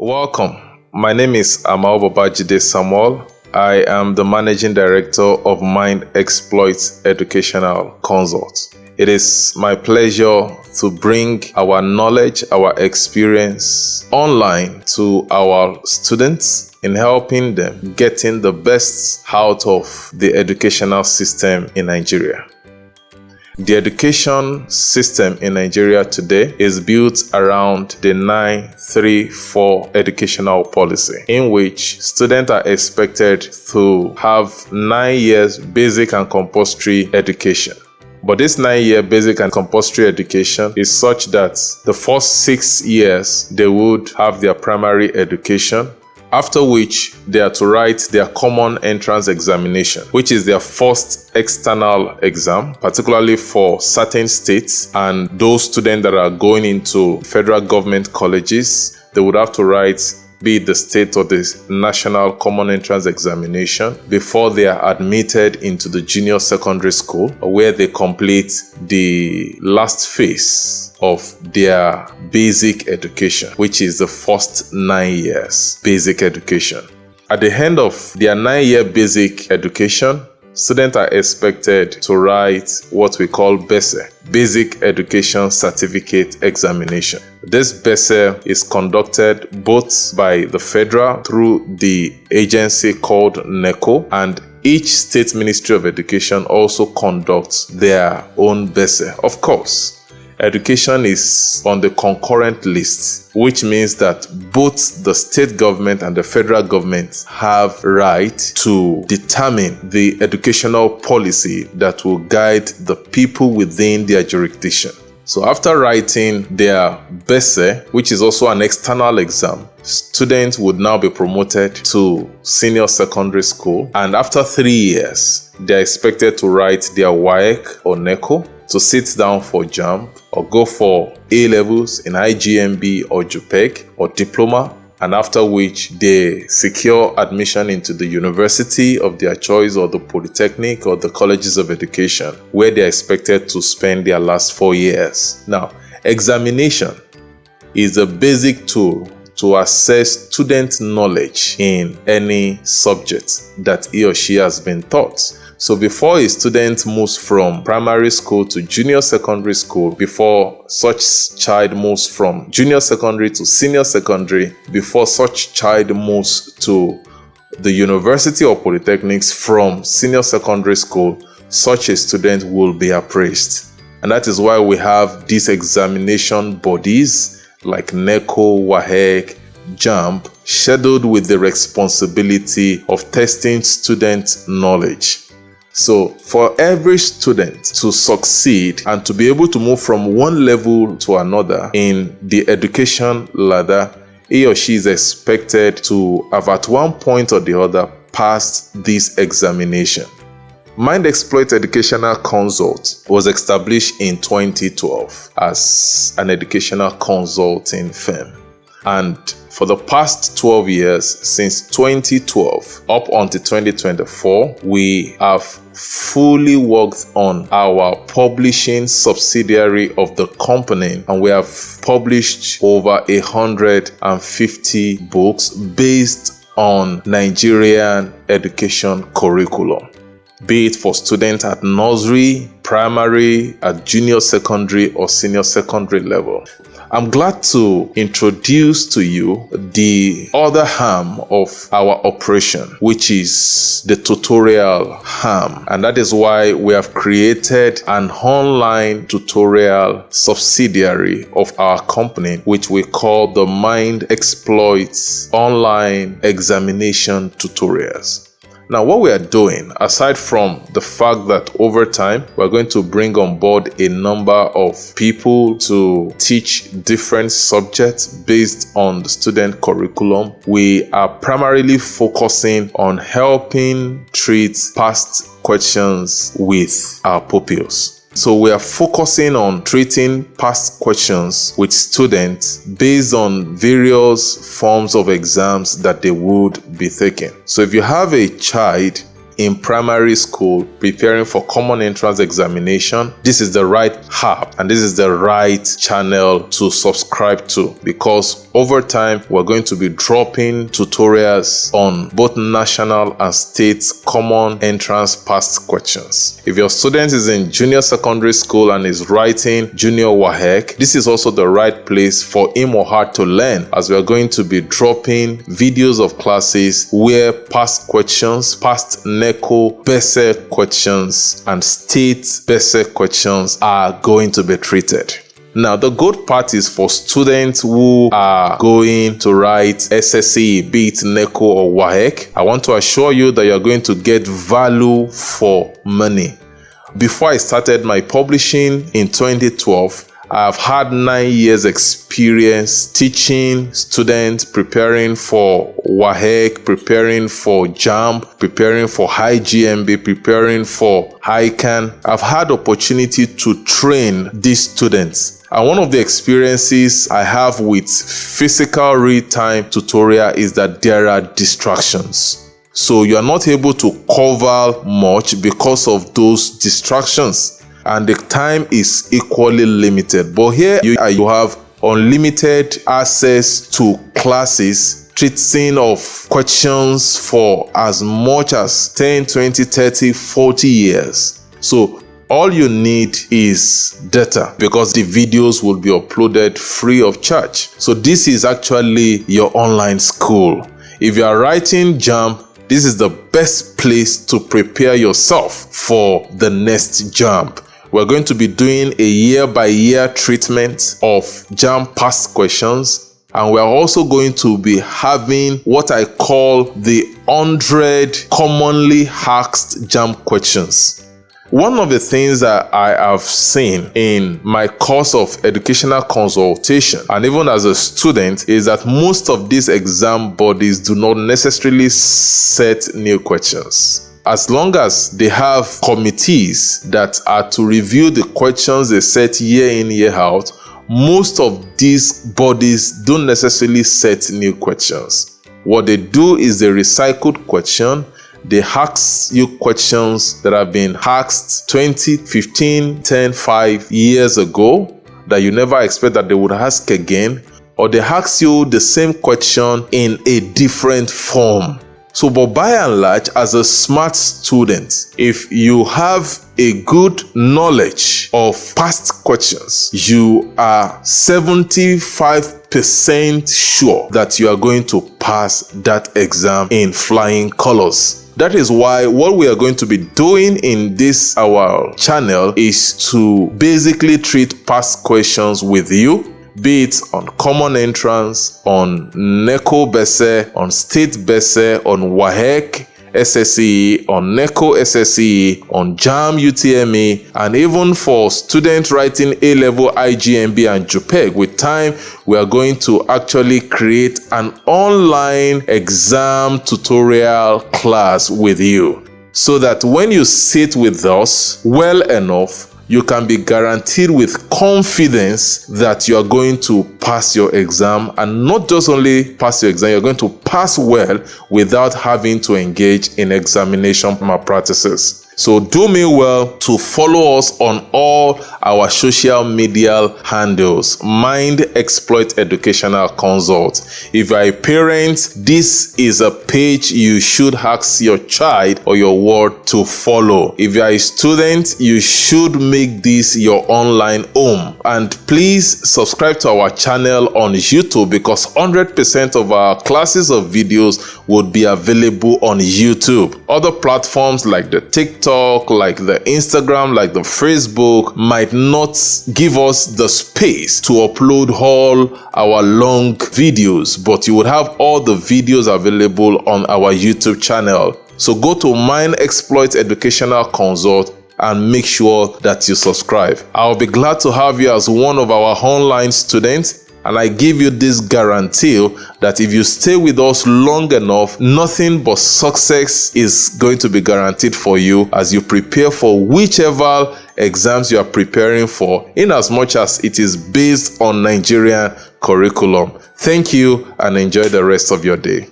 Welcome. My name is Amao Babajide Samuel. I am the Managing Director of Mind Exploits Educational Consult. It is my pleasure to bring our knowledge, our experience online to our students in helping them getting the best out of the educational system in Nigeria. The education system in Nigeria today is built around the 9-3-4 educational policy, in which students are expected to have 9 years basic and compulsory education. But this 9-year basic and compulsory education is such that the first 6 years they would have their primary education, after which they are to write their common entrance examination, which is their first external exam, particularly for certain states and those students that are going into federal government colleges. They would have to write, be it the state or the national common entrance examination, before they are admitted into the junior secondary school, where they complete the last phase of their basic education, which is the first 9 years basic education. At the end of their 9-year basic education, students are expected to write what we call BECE, Basic Education Certificate Examination. This BECE is conducted both by the federal through the agency called NECO, and each state ministry of education also conducts their own BECE. Of course, education is on the concurrent list, which means that both the state government and the federal government have right to determine the educational policy that will guide the people within their jurisdiction. So after writing their BECE, which is also an external exam, students would now be promoted to senior secondary school, and after 3 years, they are expected to write their WAEC or NECO, to sit down for JAMB or go for A-levels in IJMBE or JUPEB or diploma, and after which they secure admission into the university of their choice or the polytechnic or the colleges of education, where they are expected to spend their last 4 years. Now, examination is a basic tool to assess student knowledge in any subject that he or she has been taught. So before a student moves from primary school to junior secondary school, before such child moves from junior secondary to senior secondary, before such child moves to the university or polytechnics from senior secondary school, such a student will be appraised. And that is why we have these examination bodies like NECO, WAEC, JAMB, scheduled with the responsibility of testing student knowledge. So for every student to succeed and to be able to move from one level to another in the education ladder, he or she is expected to have at one point or the other passed this examination. Mind Exploit Educational Consult was established in 2012 as an educational consulting firm. And for the past 12 years, since 2012 up until 2024, we have fully worked on our publishing subsidiary of the company, and we have published over 150 books based on Nigerian education curriculum, be it for students at nursery, primary, at junior secondary or senior secondary level. I'm glad to introduce to you the other arm of our operation, which is the tutorial arm. And that is why we have created an online tutorial subsidiary of our company, which we call the Mind Exploits Online Examination Tutorials. Now, what we are doing, aside from the fact that over time, we're going to bring on board a number of people to teach different subjects based on the student curriculum, we are primarily focusing on helping treat past questions with our pupils. So we are focusing on treating past questions with students based on various forms of exams that they would be taking. So if you have a child in primary school preparing for common entrance examination, this is the right app and this is the right channel to subscribe to, because over time we're going to be dropping tutorials on both national and state common entrance past questions. If your student is in junior secondary school and is writing junior WAEC, this is also the right place for him or her to learn, as we are going to be dropping videos of classes where past questions, past NECO BECE questions and state BECE questions are going to be treated. Now, the good part is for students who are going to write SSCE, be it NECO or WAEC. I want to assure you that you're going to get value for money. Before I started my publishing in 2012, I've had 9 years experience teaching students, preparing for WAEC, preparing for JAMB, preparing for IJMBE, preparing for ICANN. I've had opportunity to train these students. And one of the experiences I have with physical real-time tutorial is that there are distractions. So you are not able to cover much because of those distractions. And the time is equally limited. But here you have unlimited access to classes, treating of questions for as much as 10, 20, 30, 40 years. So all you need is data, because the videos will be uploaded free of charge. So this is actually your online school. If you are writing JAMB, this is the best place to prepare yourself for the next JAMB. We're going to be doing a year-by-year treatment of JAMB past questions, and we're also going to be having what I call the 100 commonly asked JAMB questions. One of the things that I have seen in my course of educational consultation and even as a student is that most of these exam bodies do not necessarily set new questions. As long as they have committees that are to review the questions they set year in, year out, most of these bodies don't necessarily set new questions. What they do is they recycle question. They ask you questions that have been asked 20, 15, 10, 5 years ago that you never expect that they would ask again, or they ask you the same question in a different form. So, but by and large, as a smart student, if you have a good knowledge of past questions, you are 75% sure that you are going to pass that exam in flying colors. That is why what we are going to be doing in this our channel is to basically treat past questions with you, be it on common entrance, on NECO BECE, on state BECE, on WAEC, SSCE, on NECO SSCE, on JAMB UTME, and even for students writing A-level IJMBE and JUPEB. With time, we are going to actually create an online exam tutorial class with you, so that when you sit with us well enough, you can be guaranteed with confidence that you are going to pass your exam, and not just only pass your exam, you're going to pass well without having to engage in examination malpractices. So do me well to follow us on all our social media handles, Mind Exploit Educational Consult. If you are a parent, this is a page you should ask your child or your ward to follow. If you are a student, you should make this your online home. And please subscribe to our channel on YouTube, because 100% of our classes of videos would be available on YouTube. Other platforms like the TikTok, like the Instagram, like the Facebook might not give us the space to upload all our long videos, but you would have all the videos available on our YouTube channel. So go to Mind Exploit Educational Consult and make sure that you subscribe. I'll be glad to have you as one of our online students. And I give you this guarantee that if you stay with us long enough, nothing but success is going to be guaranteed for you as you prepare for whichever exams you are preparing for, in as much as it is based on Nigerian curriculum. Thank you and enjoy the rest of your day.